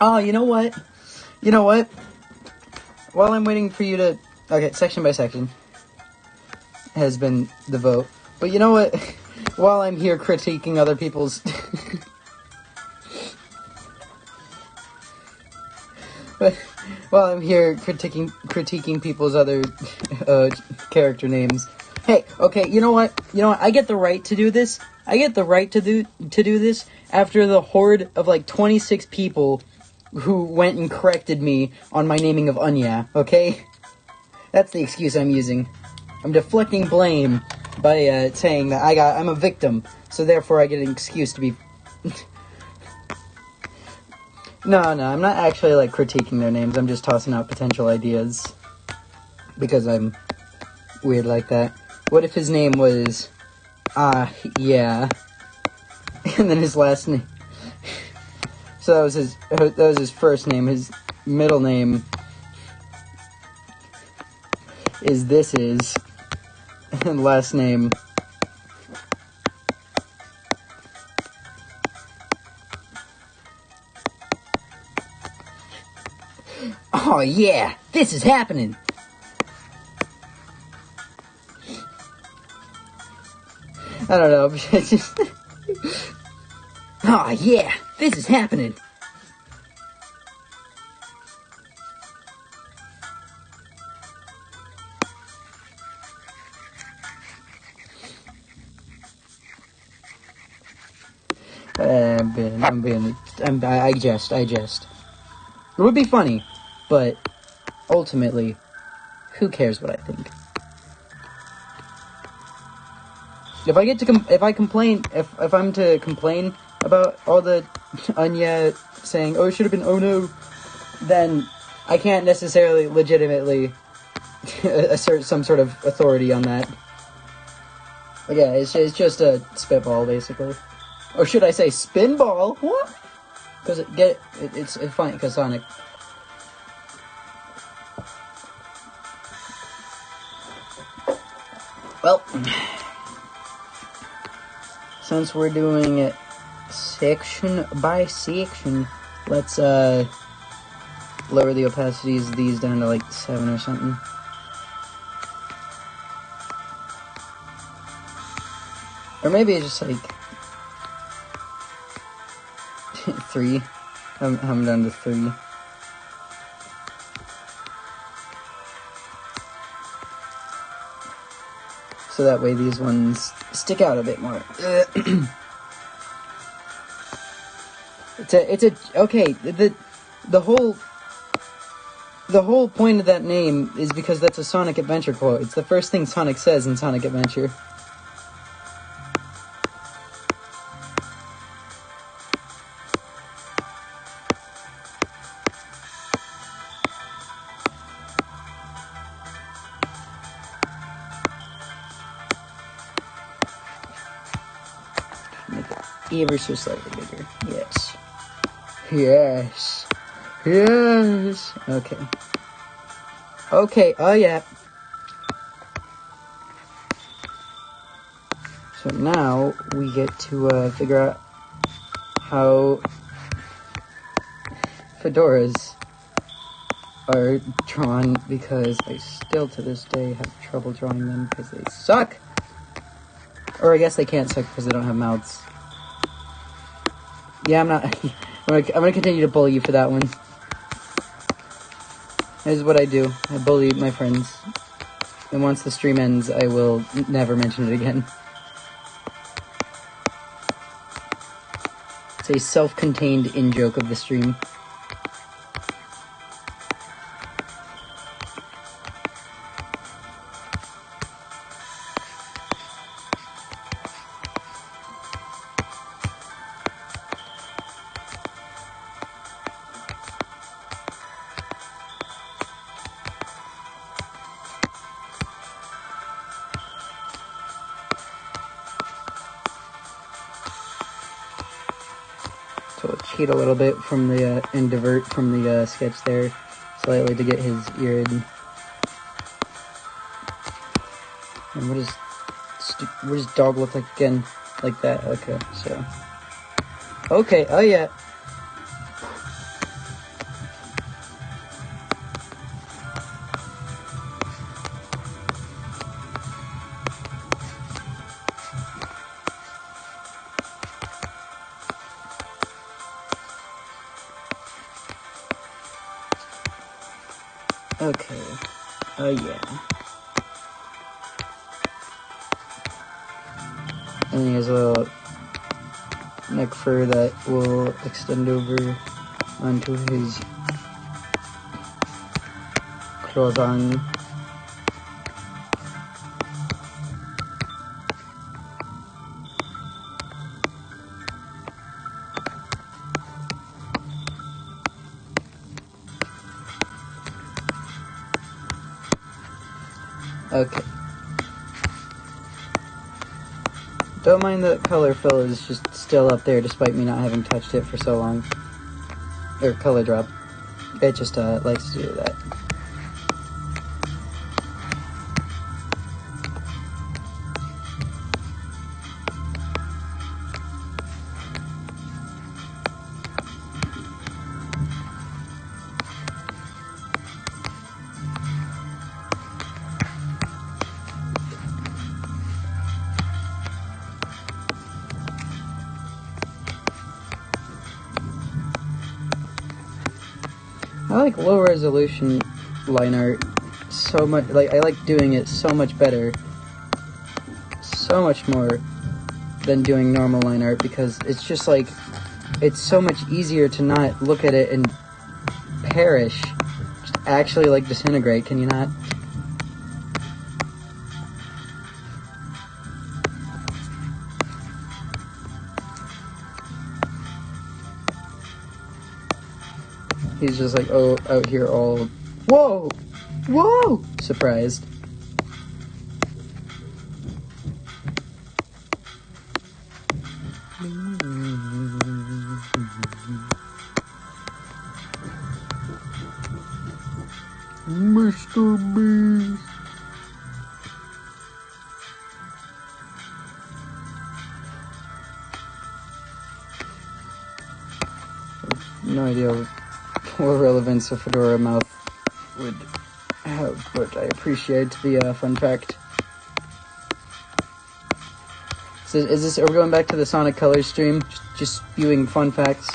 Oh, you know what? You know what? While I'm waiting for you to... Okay, section by section has been the vote. But you know what? While I'm here critiquing other people's... While I'm here critiquing people's other character names. Hey, okay, you know what? I get the right to do this. I get the right to do this after the horde of like 26 people who went and corrected me on my naming of Unya, okay? That's the excuse I'm using. I'm deflecting blame by saying that I'm a victim, so therefore I get an excuse to be... No, I'm not actually like critiquing their names, I'm just tossing out potential ideas. Because I'm weird like that. What if his name was... yeah. And then his last name... So that was his first name. His middle name is and last name oh yeah, this is happening. I don't know. It's just oh yeah, this is happening. I jest. It would be funny, but ultimately, who cares what I think? If I'm to complain about all the Anya saying, oh, it should have been, oh no, then I can't necessarily legitimately assert some sort of authority on that. But yeah, it's just a spitball, basically. Or should I say spinball? What? Because it's funny, because Sonic. Well, since we're doing it section by section, let's lower the opacities of these down to like 7 or something. Or maybe it's just like 3. I'm down to 3. So that way these ones stick out a bit more. Okay, the whole point of that name is because that's a Sonic Adventure quote. It's the first thing Sonic says in Sonic Adventure. Make it ever so slightly bigger. Yes. Yes. Yes. Okay. Okay, oh yeah. So now we get to figure out how fedoras are drawn, because I still to this day have trouble drawing them because they suck. Or I guess they can't suck because they don't have mouths. Yeah, I'm gonna continue to bully you for that one. This is what I do. I bully my friends. And once the stream ends, I will never mention it again. It's a self-contained in-joke of the stream. So we'll cheat a little bit from the, and divert from the sketch there slightly to get his ear in. And what does dog look like again? Like that, okay, so. Okay, oh yeah. Okay. Oh yeah. And he has a little neck fur that will extend over onto his clothing. Okay. Don't mind that color fill is just still up there despite me not having touched it for so long. or color drop. It just likes to do that. I like low resolution line art so much. Like, I like doing it so much better, so much more than doing normal line art, because it's just like, it's so much easier to not look at it and perish, just actually like disintegrate, can you not? He's just like, oh, out here all, whoa, whoa, surprised. Mr. Beast. No idea what relevance a fedora mouth would have, but I appreciate the fun fact. So are we going back to the Sonic Colors stream? Just spewing fun facts?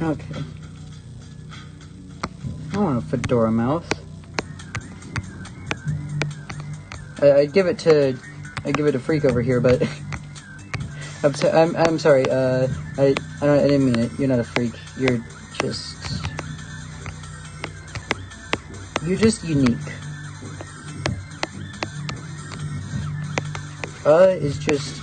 Okay. I want a fedora mouth. I give it to Freak over here, but I'm sorry. I didn't mean it. You're not a freak. You're just unique. Is just.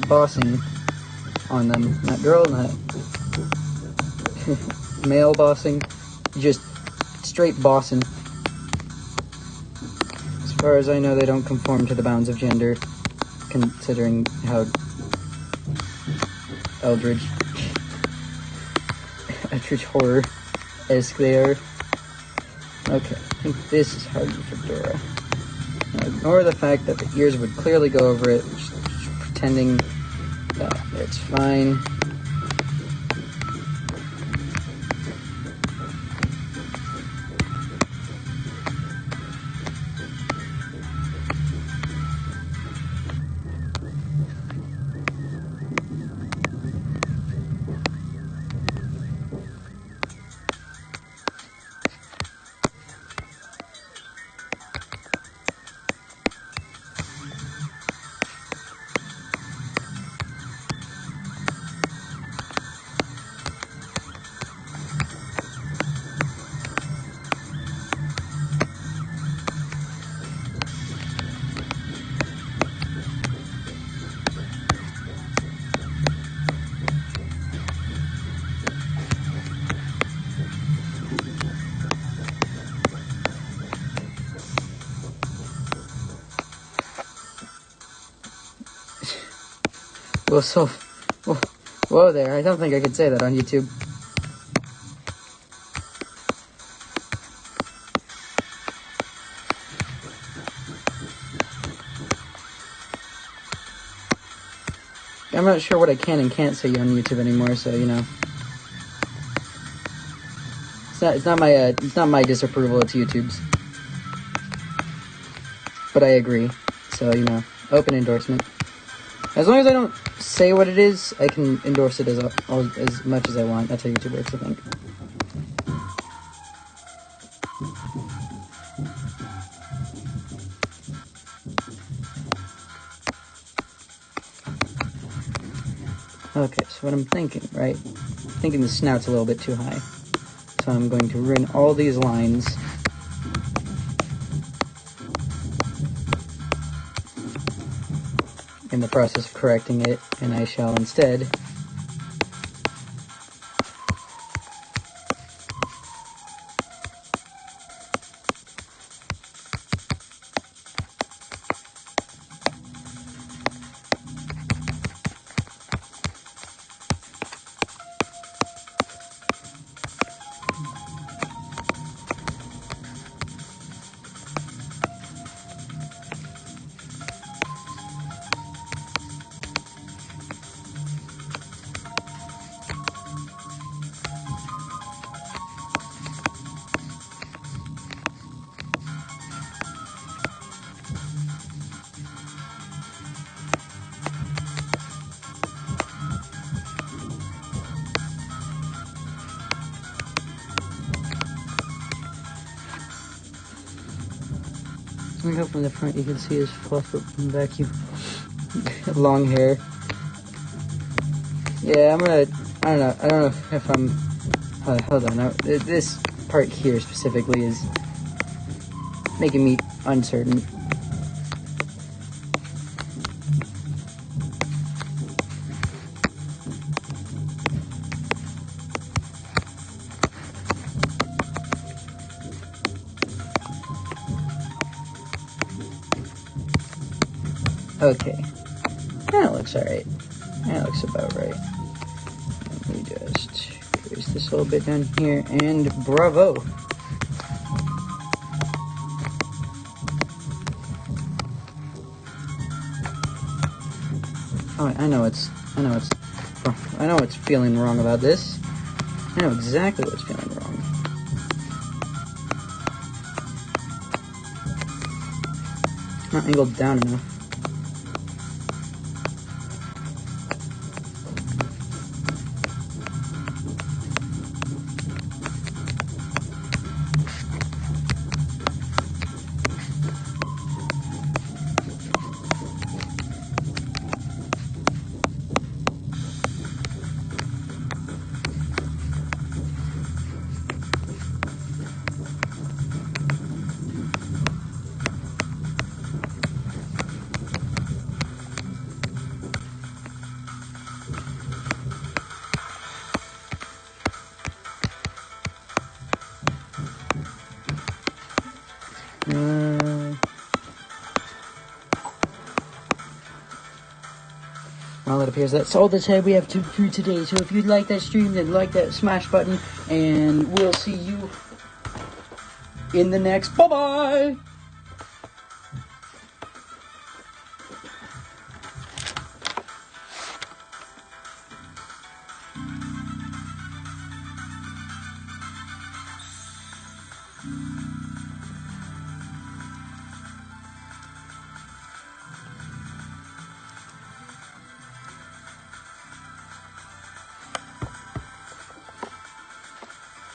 Bossing on them. Not girl, not male bossing. Just straight bossing. As far as I know, they don't conform to the bounds of gender, considering how Eldritch horror-esque they are. Okay, I think this is how you fedora. Now, ignore the fact that the ears would clearly go over it, just pretending that it's fine. Well, so, whoa there, I don't think I could say that on YouTube. I'm not sure what I can and can't say on YouTube anymore, so, you know. It's not my disapproval. It's YouTube's. But I agree. So, you know, open endorsement. As long as I don't say what it is, I can endorse it as much as I want. That's how YouTube works, I think. Okay, so what I'm thinking, right? I'm thinking the snout's a little bit too high. So I'm going to run all these lines. In the process of correcting it, and I shall instead I hope from the front you can see his fluff up from the back. You long hair. Yeah, I don't know if I'm. Hold on. This part here specifically is making me uncertain. Okay, that looks alright. That looks about right. Let me just trace this a little bit down here, and bravo! Oh, I know what's feeling wrong about this. I know exactly what's feeling wrong. Not angled down enough. Well, it appears that's all the time we have for today. So if you'd like that stream, then like that smash button, and we'll see you in the next. Bye-bye!